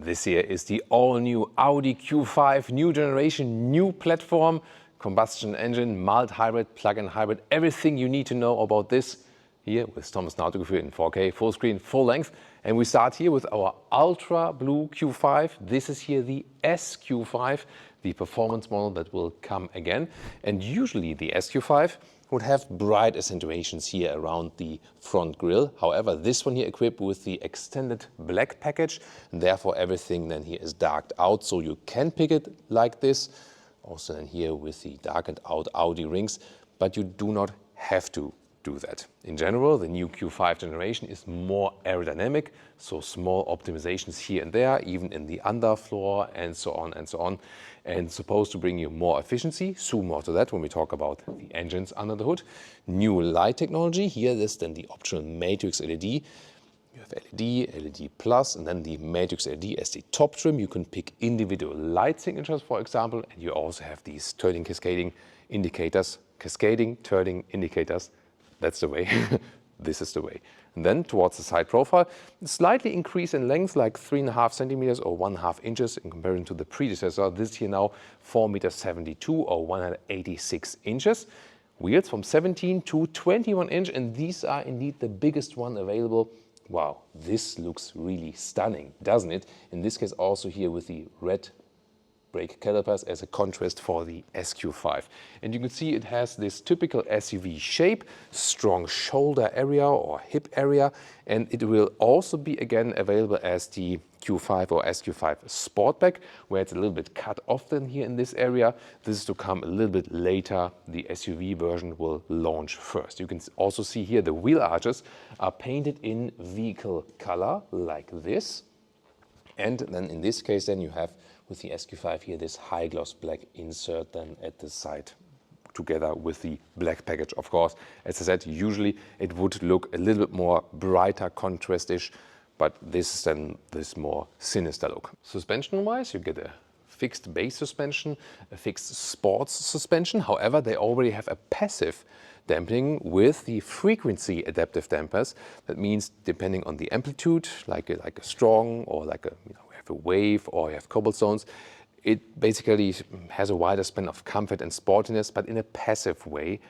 This here is the all-new Audi Q5, new generation, new platform, combustion engine, mild hybrid, plug-in hybrid, everything you need to know about this here with Thomas Nautogefühl in 4K, full screen, full length. And we start here with our ultra blue Q5. This is here the SQ5, the performance model that will come again. And usually the SQ5 would have bright accentuations here around the front grille. However, this one here equipped with the extended black package, and therefore everything then here is darked out, so you can pick it like this. Also then here with the darkened out Audi rings, but you do not have to do that. In general, the new Q5 generation is more aerodynamic, so small optimizations here and there, even in the underfloor and so on and so on, and supposed to bring you more efficiency. Soon more to that when we talk about the engines under the hood. New light technology, here this then the optional matrix LED. You have LED, LED Plus, and then the matrix LED as the top trim. You can pick individual light signatures, for example, and you also have these turning cascading indicators, cascading turning indicators. That's the way. This is the way. And then towards the side profile, slightly increase in length, like 3.5 centimeters or 1/2 inches in comparison to the predecessor. This here now 4.72 meters or 186 inches. Wheels from 17 to 21 inch, and these are indeed the biggest one available. Wow, this looks really stunning, doesn't it? In this case also here with the red brake calipers as a contrast for the SQ5. And you can see it has this typical SUV shape, strong shoulder area or hip area, and it will also be again available as the Q5 or SQ5 Sportback, where it's a little bit cut off then here in this area. This is to come a little bit later. The SUV version will launch first. You can also see here the wheel arches are painted in vehicle color like this. And then in this case then you have with the SQ5 here this high gloss black insert then at the side together with the black package. Of course, as I said, usually it would look a little bit more brighter, contrastish, but this is then this more sinister look. Suspension wise, you get a fixed base suspension, a fixed sports suspension. However, they already have a passive damping with the frequency adaptive dampers. That means depending on the amplitude, like a strong or like a, we have a wave or you have cobblestones, it basically has a wider span of comfort and sportiness, but in a passive way.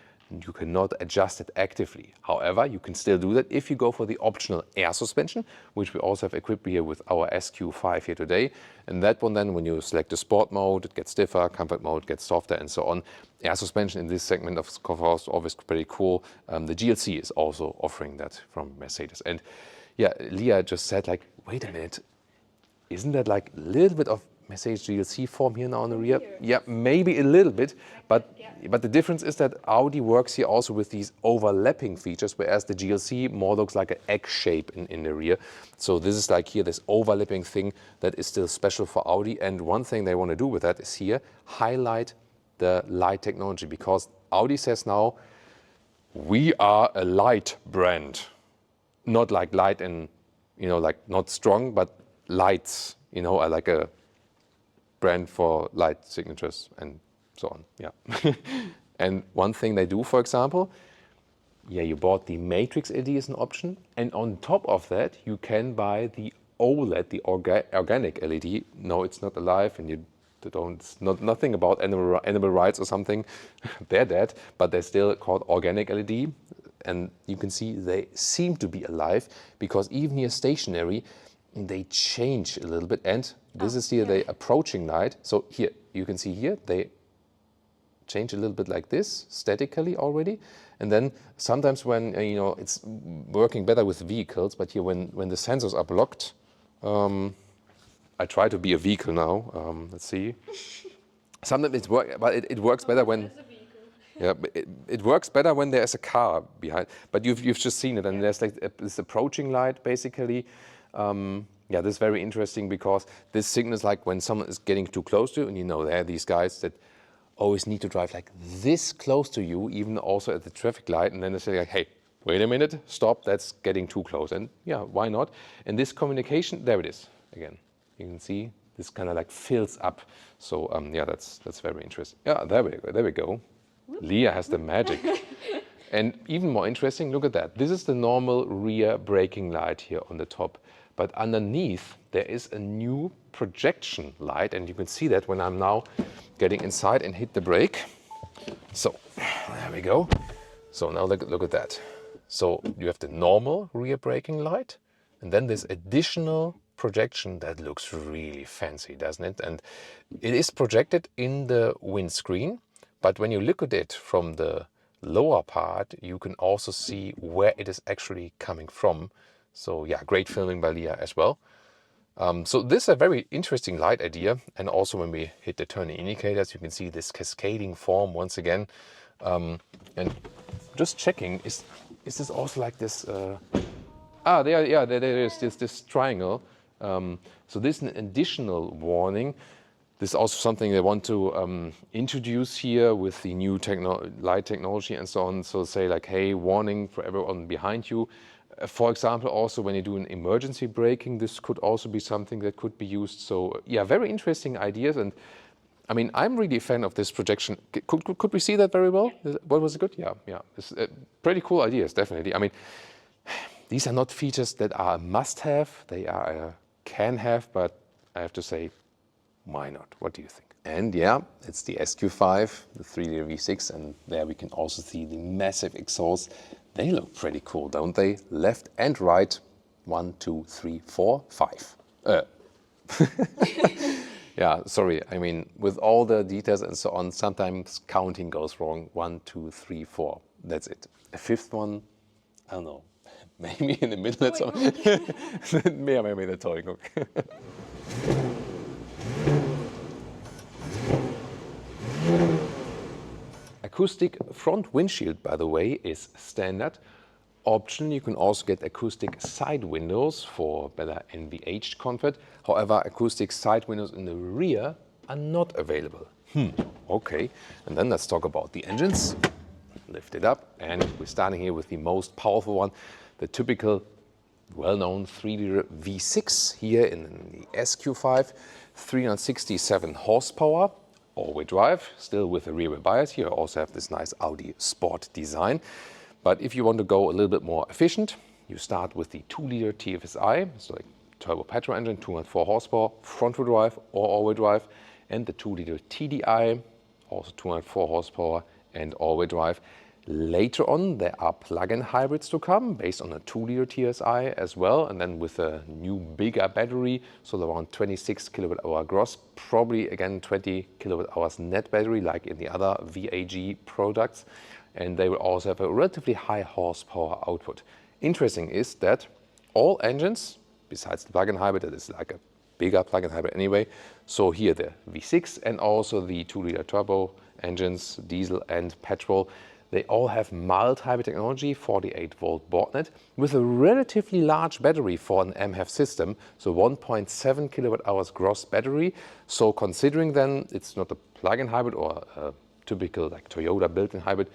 You cannot adjust it actively. However, you can still do that if you go for the optional air suspension, which we also have equipped here with our SQ5 here today. And that one then, when you select the sport mode, it gets stiffer, comfort mode gets softer and so on. Air suspension in this segment of course always pretty cool. The GLC is also offering that from Mercedes. And yeah, Leah just said like, wait a minute, isn't that like a little bit of Mercedes GLC form here now on the rear? Yeah, maybe a little bit, but the difference is that Audi works here also with these overlapping features, whereas the GLC more looks like an egg shape in the rear. So this is like here, this overlapping thing that is still special for Audi. And one thing they want to do with that is here, highlight the light technology, because Audi says now, we are a light brand. Not like light and, you know, like not strong, but lights, you know, like a brand for light signatures and so on, yeah. And one thing they do, for example, yeah, you bought the Matrix LED as an option, and on top of that, you can buy the OLED, the organic LED. No, it's not alive, and you don't, it's nothing about animal rights or something. They're dead, but they're still called organic LED, and you can see they seem to be alive, because even here stationary, they change a little bit, and this is here the approaching light. So here, you can see here, they change a little bit like this, statically already. And then sometimes when, you know, it's working better with vehicles, but here when the sensors are blocked, I try to be a vehicle now, let's see. Sometimes it works better when, yeah, it works better when there's a car behind, but you've just seen it, and there's like this approaching light basically. Yeah, this is very interesting because this signals like when someone is getting too close to you, and you know there are these guys that always need to drive like this close to you, even also at the traffic light, and then they say like, hey, wait a minute, stop, that's getting too close. And yeah, why not? And this communication, there it is again. You can see this kind of like fills up. So yeah, that's very interesting. Yeah, there we go. Leah has the magic. And even more interesting, look at that. This is the normal rear braking light here on the top. but underneath there is a new projection light, and you can see that when I'm now getting inside and hit the brake. So there we go. So now look at that. So you have the normal rear braking light, and then this additional projection that looks really fancy, doesn't it? And it is projected in the windscreen, but when you look at it from the lower part, you can also see where it is actually coming from. So yeah, great filming by Leah as well. So this is a very interesting light idea, and also when we hit the turning indicators, you can see this cascading form once again. And just checking, is this also like this? There is this triangle. So this is an additional warning. This is also something they want to introduce here with the new light technology and so on. So say like, hey, warning for everyone behind you. For example, also when you do an emergency braking, this could also be something that could be used. So yeah, very interesting ideas. And I mean, I'm really a fan of this projection. Could we see that very well? What was it good? Yeah. It's, pretty cool ideas, definitely. I mean, these are not features that are a must-have. They are a can-have, but I have to say, why not? What do you think? And yeah, it's the SQ5, the 3-liter V6, and there we can also see the massive exhaust. They look pretty cool, don't they? Left and right. 1, 2, 3, 4, 5. Yeah, sorry. I mean, with all the details and so on, sometimes counting goes wrong. 1, 2, 3, 4. That's it. A fifth one, I don't know. Maybe in the middle. Mehr med der Teugung. Acoustic front windshield, by the way, is standard. Option, you can also get acoustic side windows for better NVH comfort. However, acoustic side windows in the rear are not available. Okay, and then let's talk about the engines. Lift it up, and we're starting here with the most powerful one, the typical well-known 3-liter V6 here in the SQ5, 367 horsepower. All-wheel drive, still with a rear-wheel bias. Here I also have this nice Audi Sport design. But if you want to go a little bit more efficient, you start with the 2-liter TFSI, so like turbo petrol engine, 204 horsepower, front-wheel drive or all-wheel drive, and the 2-liter TDI, also 204 horsepower and all-wheel drive. Later on, there are plug-in hybrids to come based on a 2-liter TSI as well, and then with a new bigger battery, so around 26 kWh gross, probably again 20 kWh net battery like in the other VAG products, and they will also have a relatively high horsepower output. Interesting is that all engines, besides the plug-in hybrid, that is like a bigger plug-in hybrid anyway, so here the V6 and also the 2-liter turbo engines, diesel and petrol, they all have mild hybrid technology, 48-volt board net, with a relatively large battery for an MHEV system, so 1.7 kWh gross battery. So considering then it's not a plug-in hybrid or a typical like Toyota built-in hybrid,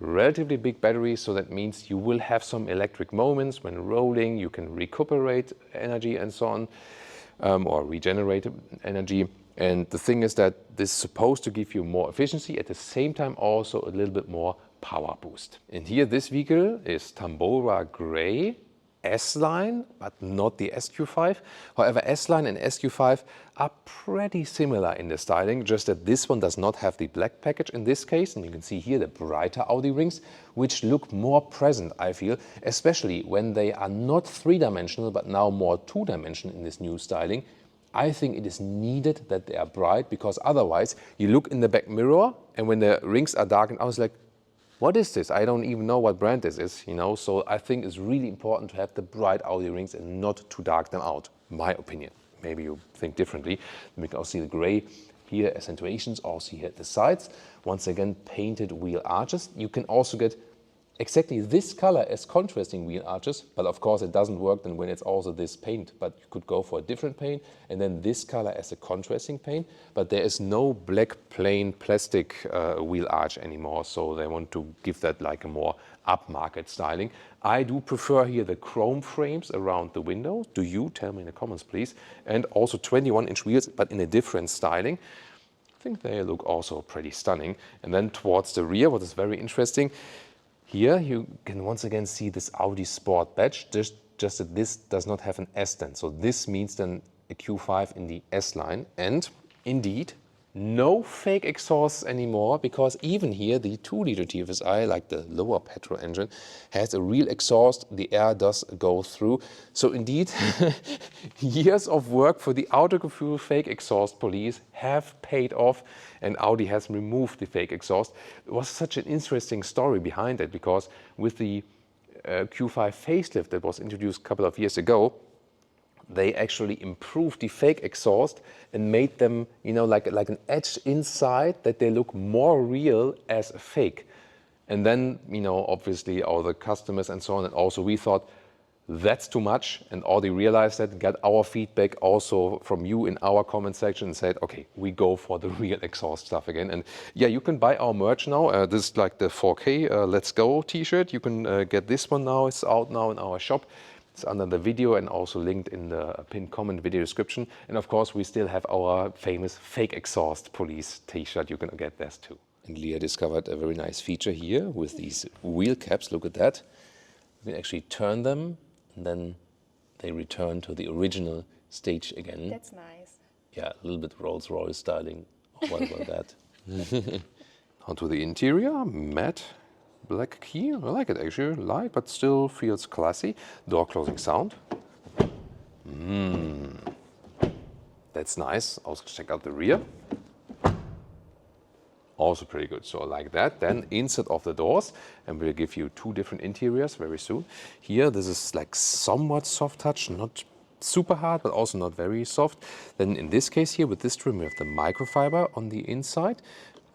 relatively big battery, so that means you will have some electric moments when rolling, you can recuperate energy and so on, or regenerate energy. And the thing is that this is supposed to give you more efficiency, at the same time also a little bit more power boost. And here this vehicle is Tambora Grey S-Line, but not the SQ5. However, S-Line and SQ5 are pretty similar in the styling, just that this one does not have the black package in this case. And you can see here the brighter Audi rings, which look more present, I feel, especially when they are not three-dimensional, but now more two-dimensional in this new styling. I think it is needed that they are bright, because otherwise you look in the back mirror and when the rings are darkened, I was like, what is this? I don't even know what brand this is, you know? So I think it's really important to have the bright Audi rings and not to dark them out, my opinion. Maybe you think differently. We can also see the gray here, accentuations, also here at the sides. Once again, painted wheel arches. You can also get exactly this color as contrasting wheel arches, but of course it doesn't work then when it's also this paint, but you could go for a different paint and then this color as a contrasting paint, but there is no black plain plastic wheel arch anymore, so they want to give that like a more upmarket styling. I do prefer here the chrome frames around the window. Do you? Tell me in the comments please. And also 21-inch wheels, but in a different styling. I think they look also pretty stunning. And then towards the rear, what is very interesting, here you can once again see this Audi Sport badge. just that this does not have an S then. So this means then a Q5 in the S line. And indeed, no fake exhausts anymore, because even here the 2-liter TFSI, like the lower petrol engine, has a real exhaust. The air does go through. So indeed, years of work for the autofuel fake exhaust police have paid off, and Audi has removed the fake exhaust. It was such an interesting story behind it, because with the Q5 facelift that was introduced a couple of years ago, they actually improved the fake exhaust and made them, like an edge inside, that they look more real as a fake. And then, obviously all the customers and so on, and also we thought that's too much, and Audi realized that, got our feedback also from you in our comment section, and said, okay, we go for the real exhaust stuff again. And yeah, you can buy our merch now. This is like the 4K Let's Go t-shirt. You can get this one now. It's out now in our shop. It's under the video and also linked in the pinned comment video description. And of course, we still have our famous fake exhaust police t-shirt. You can get this too. And Leah discovered a very nice feature here with these wheel caps. Look at that. You can actually turn them, and then they return to the original stage again. That's nice. Yeah, a little bit Rolls-Royce styling. What about that? Onto the interior, matte. Black key, I like it actually, light, but still feels classy. Door closing sound. That's nice. Also check out the rear. Also pretty good, so I like that. Then inside of the doors, and we'll give you 2 different interiors very soon. Here, this is like somewhat soft touch, not super hard, but also not very soft. Then in this case here, with this trim, we have the microfiber on the inside.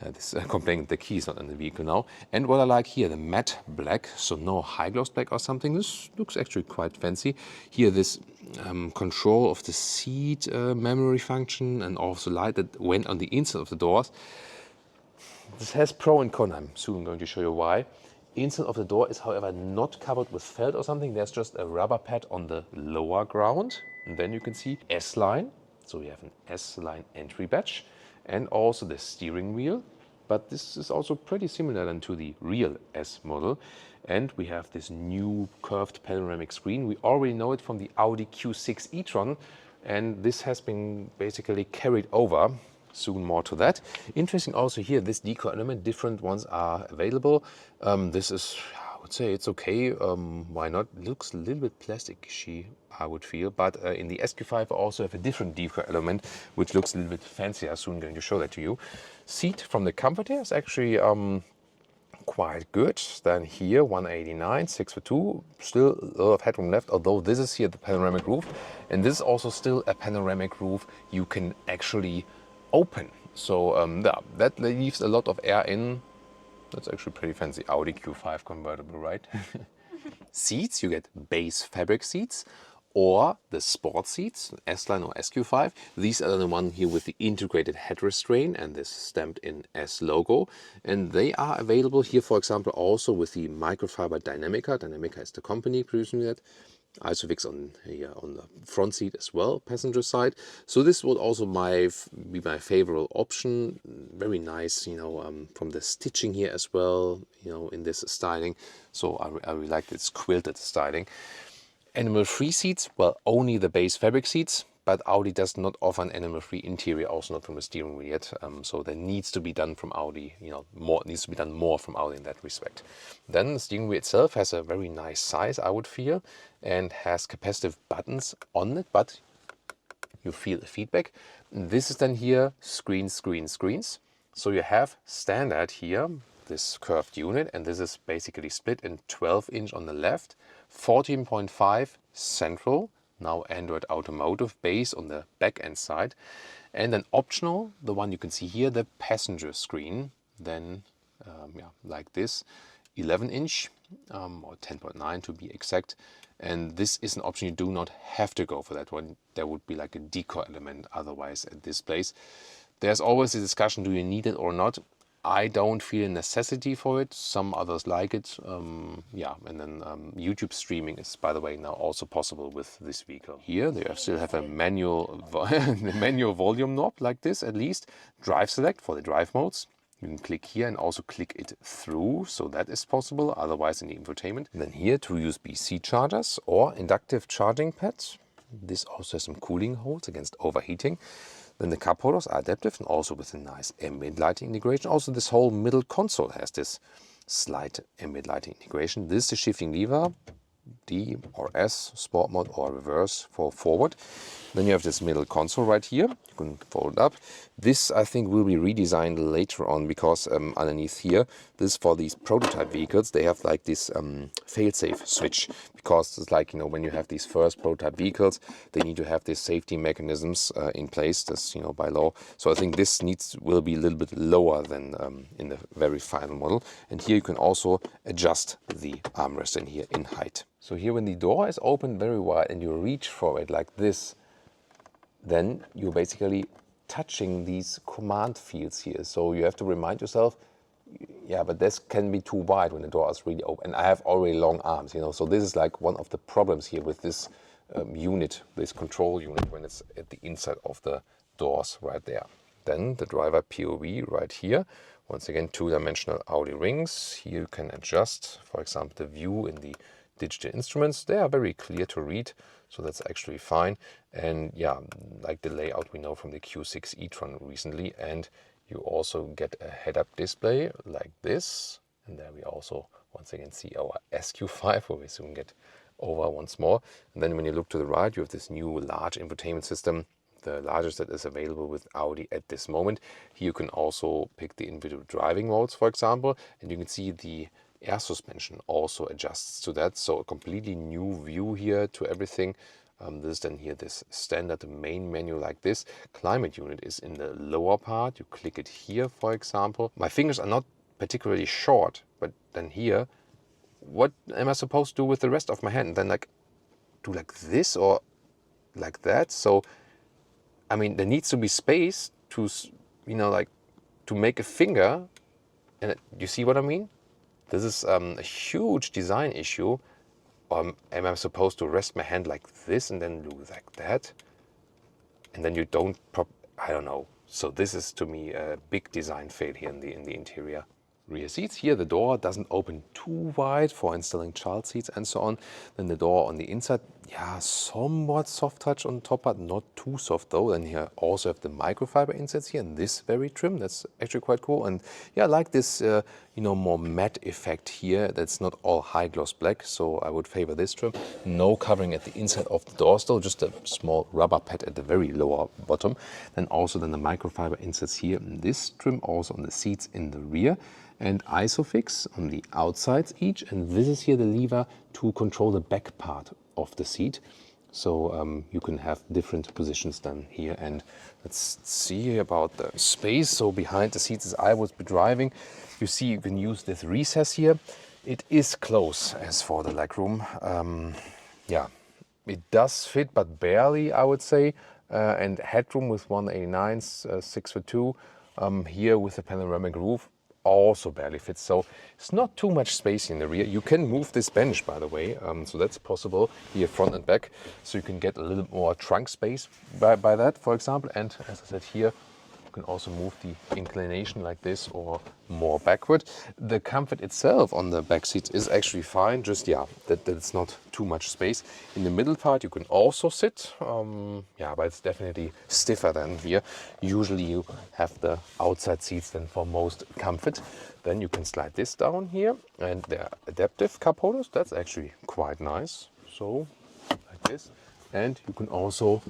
This complaining the key is not in the vehicle now. And what I like here, the matte black, so no high gloss black or something. This looks actually quite fancy. Here, this control of the seat memory function, and also light that went on the inside of the doors. This has pro and con. I'm soon going to show you why. Inside of the door is, however, not covered with felt or something. There's just a rubber pad on the lower ground. And then you can see S-line. So we have an S-line entry badge. And also the steering wheel, but this is also pretty similar then to the real S model. And we have this new curved panoramic screen. We already know it from the Audi Q6 e-tron, and this has been basically carried over. Soon more to that. Interesting also here, this decor element, different ones are available. This is, I would say it's okay. Why not? It looks a little bit plastic-y, I would feel. But in the SQ5 I also have a different decor element, which looks a little bit fancier. Soon going to show that to you. Seat from the comfort here is actually quite good. Then here, 189, 6'2", still a lot of headroom left, although this is here the panoramic roof. And this is also still a panoramic roof you can actually open. So yeah, that leaves a lot of air in. That's actually pretty fancy. Audi Q5 convertible, right? Seats, you get base fabric seats or the sport seats, S-Line or SQ5. These are the one here with the integrated head restraint and this stamped in S logo. And they are available here, for example, also with the microfiber Dynamica. Dynamica is the company producing that. Isofix on here on the front seat as well, passenger side. So this would also be my favorite option. Very nice, from the stitching here as well, in this styling. So I really like this quilted styling. Animal-free seats, well, only the base fabric seats, but Audi does not offer an animal-free interior, also not from the steering wheel yet. So there needs to be done from Audi, needs to be done more from Audi in that respect. Then the steering wheel itself has a very nice size, I would feel, and has capacitive buttons on it, but you feel the feedback. And this is then here, screens. So you have standard here, this curved unit, and this is basically split in 12-inch on the left, 14.5 central, now Android Automotive base on the back end side, and then optional, the one you can see here, the passenger screen, then like this, 11-inch or 10.9 to be exact. And this is an option. You do not have to go for that one. There would be like a decor element otherwise at this place. There's always a discussion, do you need it or not? I don't feel a necessity for it. Some others like it. And then YouTube streaming is, by the way, now also possible with this vehicle. Here they still have a manual volume knob like this, at least. Drive select for the drive modes. You can click here and also click it through, so that is possible, otherwise in the infotainment. And then here, 2 USB-C chargers or inductive charging pads. This also has some cooling holes against overheating. Then the cup holders are adaptive and also with a nice ambient lighting integration. Also, this whole middle console has this slight ambient lighting integration. This is the shifting lever, D or S, sport mode or reverse for forward. Then you have this middle console right here. You can fold it up. This, I think, will be redesigned later on because underneath here, this is for these prototype vehicles. They have like this fail-safe switch because it's like, you know, when you have these first prototype vehicles, they need to have these safety mechanisms in place. That's, you know, by law. So I think this will be a little bit lower than in the very final model. And here you can also adjust the armrest in here in height. So here when the door is open very wide and you reach for it like this, then you're basically touching these command fields here. So you have to remind yourself, yeah, but this can be too wide when the door is really open. And I have already long arms, you know, so this is like one of the problems here with this unit, this control unit, when it's at the inside of the doors right there. Then the driver POV right here. Once again, 2-dimensional Audi rings. Here you can adjust, for example, the view in the digital instruments. They are very clear to read, so that's actually fine. And yeah, like the layout we know from the Q6 e-tron recently. And you also get a head-up display like this. And there we also once again see our SQ5, where we soon get over once more. And then when you look to the right, you have this new large infotainment system, the largest that is available with Audi at this moment. Here you can also pick the individual driving modes, for example, and you can see the air suspension also adjusts to that. So a completely new view here to everything. This is then here this standard main menu like this. Climate unit is in the lower part. You click it here, for example. My fingers are not particularly short, but then here, what am I supposed to do with the rest of my hand? Then like do like this or like that? So I mean, there needs to be space to, you know, like to make a finger. And you see what I mean? This is a huge design issue. Am I supposed to rest my hand like this and then do like that? And then you don't, I don't know. So this is to me a big design fail here in the interior. Rear seats here, the door doesn't open too wide for installing child seats and so on. Then the door on the inside, yeah, somewhat soft touch on the top part, not too soft though. And here also have the microfiber inserts here, and this very trim. That's actually quite cool. And yeah, I like this, you know, more matte effect here. That's not all high gloss black, so I would favor this trim. No covering at the inside of the doors though, just a small rubber pad at the very lower bottom. Then also then the microfiber inserts here in this trim, also on the seats in the rear. And ISOFIX on the outsides each, and this is here the lever to control the back part of the seat. So you can have different positions than here. And let's see about the space. So behind the seats as I would be driving, you see you can use this recess here. It is close as for the legroom. Yeah, it does fit, but barely, I would say. And headroom with 189s, 6'2". Here with the panoramic roof, also barely fits, so it's not too much space in the rear. You can move this bench, by the way, so that's possible here front and back, so you can get a little more trunk space by that, for example. And as I said here, you can also move the inclination like this or more backward. The comfort itself on the back seats is actually fine, just yeah, that it's not too much space. In the middle part you can also sit, yeah, but it's definitely stiffer than here. Usually you have the outside seats then for most comfort. Then you can slide this down here, and they're adaptive cup holders. That's actually quite nice. So like this, and you can also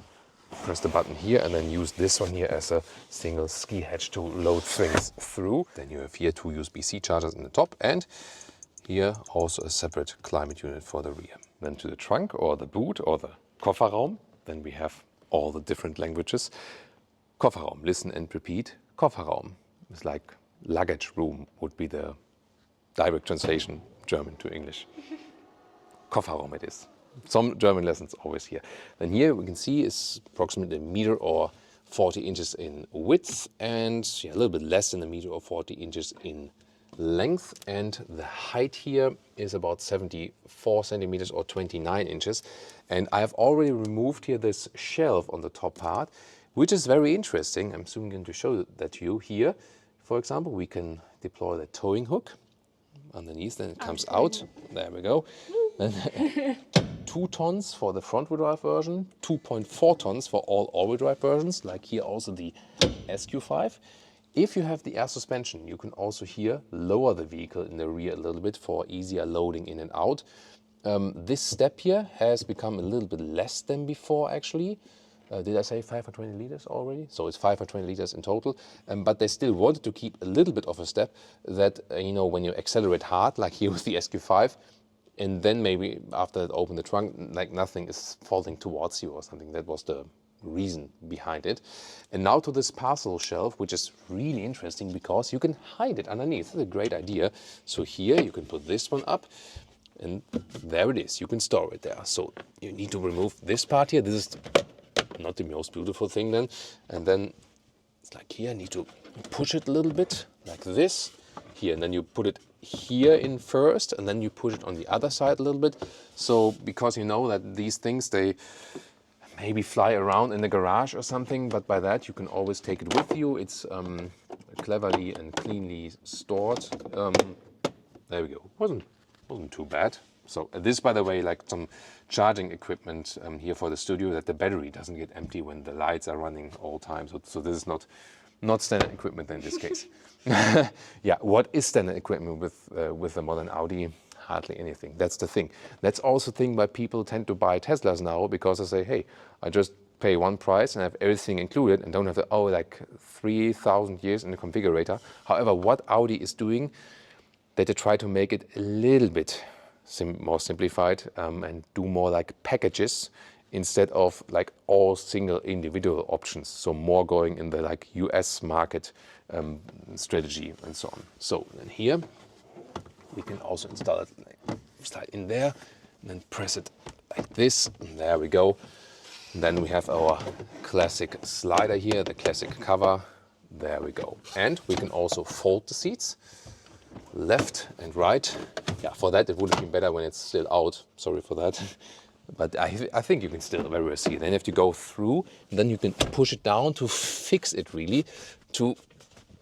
press the button here and then use this one here as a single ski hatch to load things through. Then you have here 2 USB-C chargers in the top, and here also a separate climate unit for the rear. Then to the trunk or the boot or the Kofferraum, then we have all the different languages. Kofferraum, listen and repeat. Kofferraum is like luggage room would be the direct translation German to English. Kofferraum it is. Some German lessons always here. Then here we can see is approximately a meter or 40 inches in width, and yeah, a little bit less than a meter or 40 inches in length. And the height here is about 74 centimeters or 29 inches. And I have already removed here this shelf on the top part, which is very interesting. I'm soon going to show that to you here. for example, we can deploy the towing hook underneath, then it comes out. There we go. Then 2 tons for the front-wheel drive version, 2.4 tons for all all-wheel drive versions, like here also the SQ5. If you have the air suspension, you can also here lower the vehicle in the rear a little bit for easier loading in and out. This step here has become a little bit less than before, actually. Did I say 520 liters already? So it's 520 liters in total, but they still wanted to keep a little bit of a step that, you know, when you accelerate hard, like here with the SQ5, and then maybe after it open the trunk, like nothing is falling towards you or something. That was the reason behind it. And now to this parcel shelf, which is really interesting because you can hide it underneath. It's a great idea. So here you can put this one up, and there it is. You can store it there. So you need to remove this part here. This is not the most beautiful thing then. And then it's like here, I need to push it a little bit like this here, and then you put it here in first, and then you push it on the other side a little bit. So because you know that these things, they maybe fly around in the garage or something, but by that you can always take it with you. It's cleverly and cleanly stored. There we go. Wasn't too bad. So this, by the way, like some charging equipment here for the studio, that the battery doesn't get empty when the lights are running all time. So this is not standard equipment in this case. Yeah, what is standard equipment with the modern Audi? Hardly anything. That's the thing. That's also the thing why people tend to buy Teslas now, because they say, hey, I just pay one price and have everything included and don't have to owe like 3,000 years in the configurator. However, what Audi is doing, that they try to make it a little bit more simplified and do more like packages instead of like all single individual options. So more going in the like US market strategy and so on. So then here we can also install it, like, slide in there and then press it like this. And there we go. And then we have our classic slider here, the classic cover. There we go. And we can also fold the seats left and right. Yeah, for that it would have been better when it's still out. Sorry for that. But I think you can still very well see it. Then you have to go through, and then you can push it down to fix it really.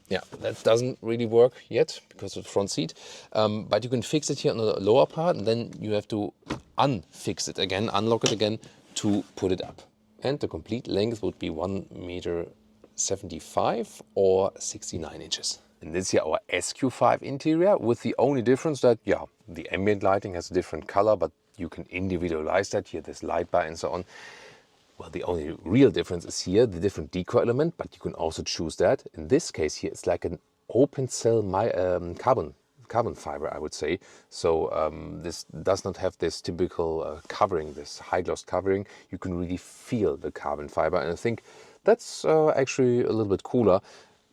Yeah, that doesn't really work yet because of the front seat. But you can fix it here on the lower part, and then you have to unfix it again, unlock it again to put it up. And the complete length would be 1.75 m or 69 inches. And this is here our SQ5 interior, with the only difference that, yeah, the ambient lighting has a different color, but you can individualize that here, this light bar and so on. Well, the only real difference is here, the different decor element, but you can also choose that. In this case here, it's like an open cell carbon fiber, I would say. So this does not have this typical covering, this high gloss covering. You can really feel the carbon fiber, and I think that's actually a little bit cooler.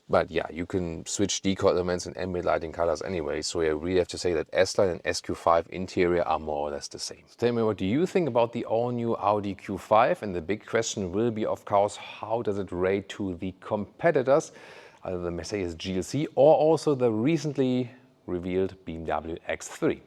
But yeah, you can switch decor elements and ambient lighting colors anyway, so I really have to say that S-Line and SQ5 interior are more or less the same. Tell me, what do you think about the all-new Audi Q5? And the big question will be, of course, how does it rate to the competitors, either the Mercedes GLC or also the recently revealed BMW X3?